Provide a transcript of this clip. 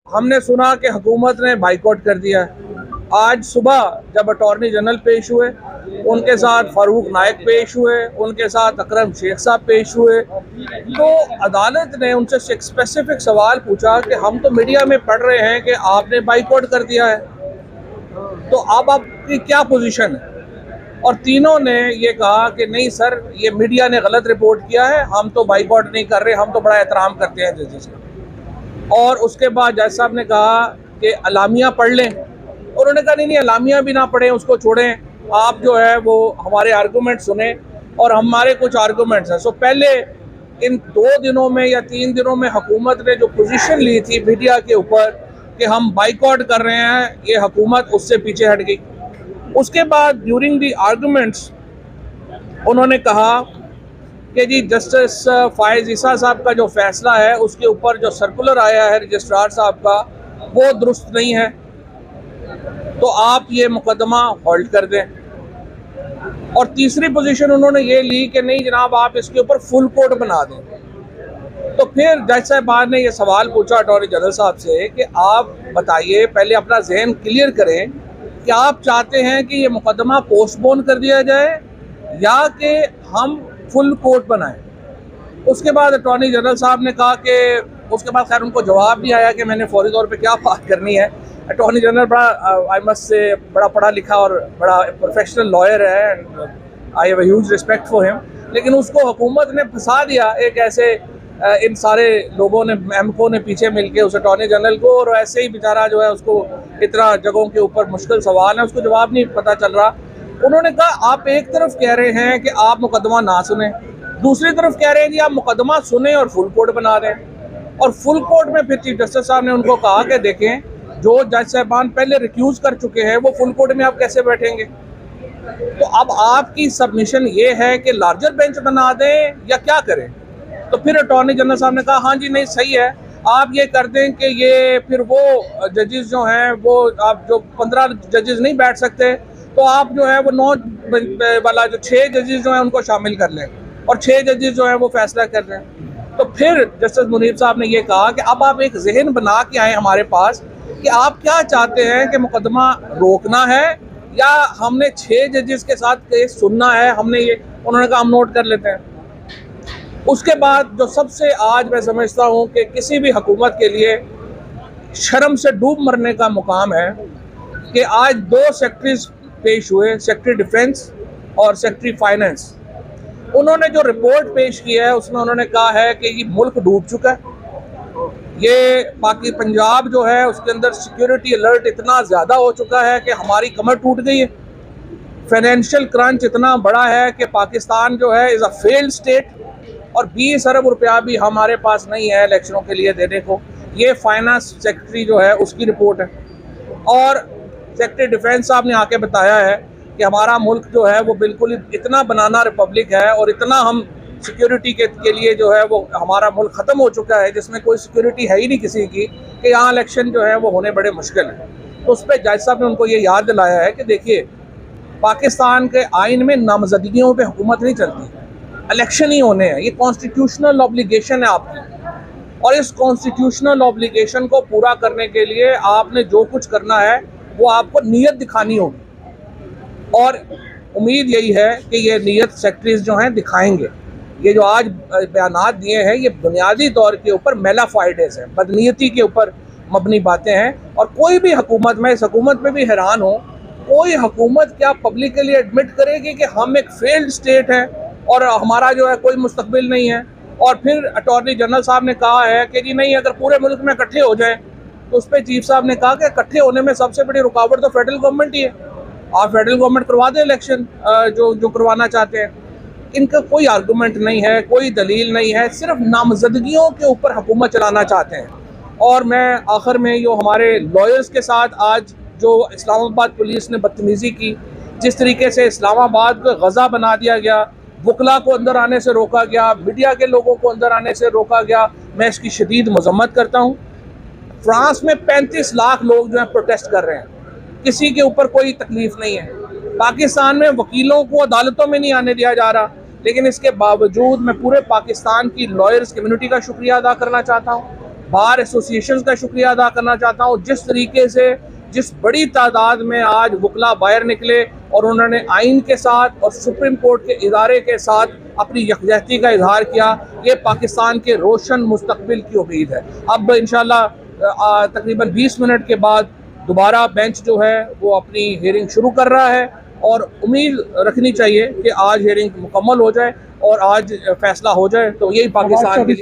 हमने सुना कि हुकूमत ने बाइकआउट कर दिया है। आज सुबह जब अटॉर्नी जनरल पेश हुए, उनके साथ फारूक नायक पेश हुए, उनके साथ अकरम शेख साहब पेश हुए, तो अदालत ने उनसे एक स्पेसिफिक सवाल पूछा कि हम तो मीडिया में पढ़ रहे हैं कि आपने बाइकआउट कर दिया है, तो अब आपकी क्या पोजीशन है? और तीनों ने ये कहा कि नहीं सर, ये मीडिया ने गलत रिपोर्ट किया है, हम तो बाइकआउट नहीं कर रहे, हम तो बड़ा एहतराम करते हैं जजेस का। और उसके बाद जज साहब ने कहा कि अलामिया पढ़ लें। उन्होंने कहा नहीं, अलामिया भी ना पढ़ें, उसको छोड़ें, आप जो है वो हमारे आर्गूमेंट सुने और हमारे कुछ आर्गूमेंट्स हैं। सो पहले इन 2 दिनों में या 3 दिनों में हुकूमत ने जो पोजीशन ली थी मीडिया के ऊपर कि हम बाइकआउट कर रहे हैं, ये हुकूमत उससे पीछे हट गई। उसके बाद ड्यूरिंग दी आर्गूमेंट्स उन्होंने कहा कि जी जस्टिस फायज़ ईसा साहब का जो फैसला है उसके ऊपर जो सर्कुलर आया है रजिस्ट्रार साहब का, वो दुरुस्त नहीं है, तो आप ये मुकदमा होल्ड कर दें। और तीसरी पोजीशन उन्होंने ये ली कि नहीं जनाब, आप इसके ऊपर फुल कोर्ट बना दें। तो फिर जज साहब ने ये सवाल पूछा अटॉर्नी जनरल साहब से कि आप बताइए, पहले अपना जहन क्लियर करें कि आप चाहते हैं कि ये मुकदमा पोस्टपोन कर दिया जाए या कि हम फुल कोर्ट बनाएं। उसके बाद अटॉर्नी जनरल साहब ने कहा कि उसके बाद खैर उनको जवाब भी आया कि मैंने फौरी तौर पे क्या बात करनी है। अटॉर्नी जनरल बड़ा आई मस्ट से बड़ा पढ़ा लिखा और बड़ा प्रोफेशनल लॉयर है, I have a huge respect for him, लेकिन उसको हुकूमत ने फंसा दिया एक ऐसे इन सारे लोगों ने, एमको ने पीछे मिलके उस अटॉर्नी जनरल को, और ऐसे ही बेचारा जो है उसको इतना जगहों के ऊपर मुश्किल सवाल है, उसको जवाब नहीं पता चल रहा। उन्होंने कहा आप एक तरफ कह रहे हैं कि आप मुकदमा ना सुने, दूसरी तरफ कह रहे हैं जी आप मुकदमा सुने और फुल कोर्ट बना दें। और फुल कोर्ट में फिर चीफ जस्टिस साहब ने उनको कहा कि देखें, जो जज साहबान पहले रिक्यूज कर चुके हैं वो फुल कोर्ट में आप कैसे बैठेंगे? तो अब आपकी सबमिशन ये है कि लार्जर बेंच बना दें या क्या करें? तो फिर अटॉर्नी जनरल साहब ने कहा हाँ जी नहीं सही है, आप ये कर दें कि ये फिर वो जजेस जो हैं वो आप जो 15 जजेस नहीं बैठ सकते, तो आप जो है वो 9 वाला जो 6 जजेस जो हैं उनको शामिल कर लें और 6 जजेस जो हैं वो फैसला कर लें। तो फिर जस्टिस मुनीब साहब ने ये कहा कि अब आप एक जहन बना के आए हमारे पास कि आप क्या चाहते हैं, कि मुकदमा रोकना है या हमने 6 जजेस के साथ केस सुनना है। हमने ये, उन्होंने कहा हम नोट कर लेते हैं। उसके बाद जो सबसे आज मैं समझता हूँ कि किसी भी हुकूमत के लिए शर्म से डूब मरने का मुकाम है कि आज 2 सेक्रेटरीज पेश हुए, सेक्रेटरी डिफेंस और सेक्रेटरी फाइनेंस। उन्होंने जो रिपोर्ट पेश की है उसमें उन्होंने कहा है कि ये मुल्क डूब चुका है, ये बाकी पंजाब जो है उसके अंदर सिक्योरिटी अलर्ट इतना ज़्यादा हो चुका है कि हमारी कमर टूट गई है, फाइनेंशियल क्रंच इतना बड़ा है कि पाकिस्तान जो है इज़ अ फेल्ड स्टेट, और 20 अरब रुपया भी हमारे पास नहीं है इलेक्शनों के लिए देने को। ये फाइनेंस सेक्रेटरी जो है उसकी रिपोर्ट है। और सेक्रेटरी डिफेंस साहब ने आके बताया है कि हमारा मुल्क जो है वो बिल्कुल इतना बनाना रिपब्लिक है और इतना हम सिक्योरिटी के लिए जो है वो हमारा मुल्क ख़त्म हो चुका है, जिसमें कोई सिक्योरिटी है ही नहीं किसी की, कि यहाँ इलेक्शन जो है वो होने बड़े मुश्किल है। तो उस पर जज साहब ने उनको ये याद दिलाया है कि देखिए, पाकिस्तान के आइन में नामजदगियों पे हुकूमत नहीं चलती, इलेक्शन ही होने हैं, ये कॉन्स्टिट्यूशनल ऑब्लिगेशन है आपकी, और इस कॉन्स्टिट्यूशनल ऑब्लिगेशन को पूरा करने के लिए आपने जो कुछ करना है वो आपको नीयत दिखानी होगी, और उम्मीद यही है कि ये नीयत सेक्रेटरीज जो हैं दिखाएंगे। ये जो आज बयानात दिए हैं ये बुनियादी तौर के ऊपर मेलाफाइडेस हैं, बदनीयती के ऊपर मबनी बातें हैं। और कोई भी हुकूमत, मैं इस हुकूमत में भी हैरान हूँ, कोई हुकूमत क्या पब्लिकली एडमिट करेगी कि हम एक फेल्ड स्टेट है और हमारा जो है कोई मुस्तकबिल नहीं है? और फिर अटॉर्नी जनरल साहब ने कहा है कि जी नहीं, अगर पूरे मुल्क में इकट्ठे हो जाएं, तो उस पर चीफ साहब ने कहा कि इकट्ठे होने में सबसे बड़ी रुकावट तो फेडरल गवर्नमेंट ही है, आप फेडरल गवर्नमेंट करवा दें इलेक्शन जो करवाना चाहते हैं। इनका कोई आर्गूमेंट नहीं है, कोई दलील नहीं है, सिर्फ नामजदगियों के ऊपर हुकूमत चलाना चाहते हैं। और मैं आखिर में जो हमारे लॉयर्स के साथ आज जो इस्लामाबाद पुलिस ने बदतमीज़ी की, जिस तरीके से इस्लामाबाद को गज़ा बना दिया गया, वकला को अंदर आने से रोका गया, मीडिया के लोगों को अंदर आने से रोका गया, मैं इसकी शदीद मजम्मत करता हूँ। फ्रांस में 35 लाख लोग जो हैं प्रोटेस्ट कर रहे हैं, किसी के ऊपर कोई तकलीफ नहीं है। पाकिस्तान में वकीलों को अदालतों में नहीं आने दिया जा रहा, लेकिन इसके बावजूद मैं पूरे पाकिस्तान की लॉयर्स कम्युनिटी का शुक्रिया अदा करना चाहता हूँ बार एसोसिएशन का शुक्रिया अदा करना चाहता हूँ। जिस तरीके से जिस बड़ी तादाद में आज वकला बाहर निकले और उन्होंने आइन के साथ और सुप्रीम कोर्ट के इदारे के साथ अपनी यकजहती का इजहार किया, ये पाकिस्तान के रोशन मुस्तकबिल की उम्मीद है। अब इंशाल्लाह तकरीबन 20 मिनट के बाद दोबारा बेंच जो है वो अपनी हियरिंग शुरू कर रहा है और उम्मीद रखनी चाहिए कि आज हियरिंग मुकम्मल हो जाए और आज फैसला हो जाए, तो यही पाकिस्तान के लिए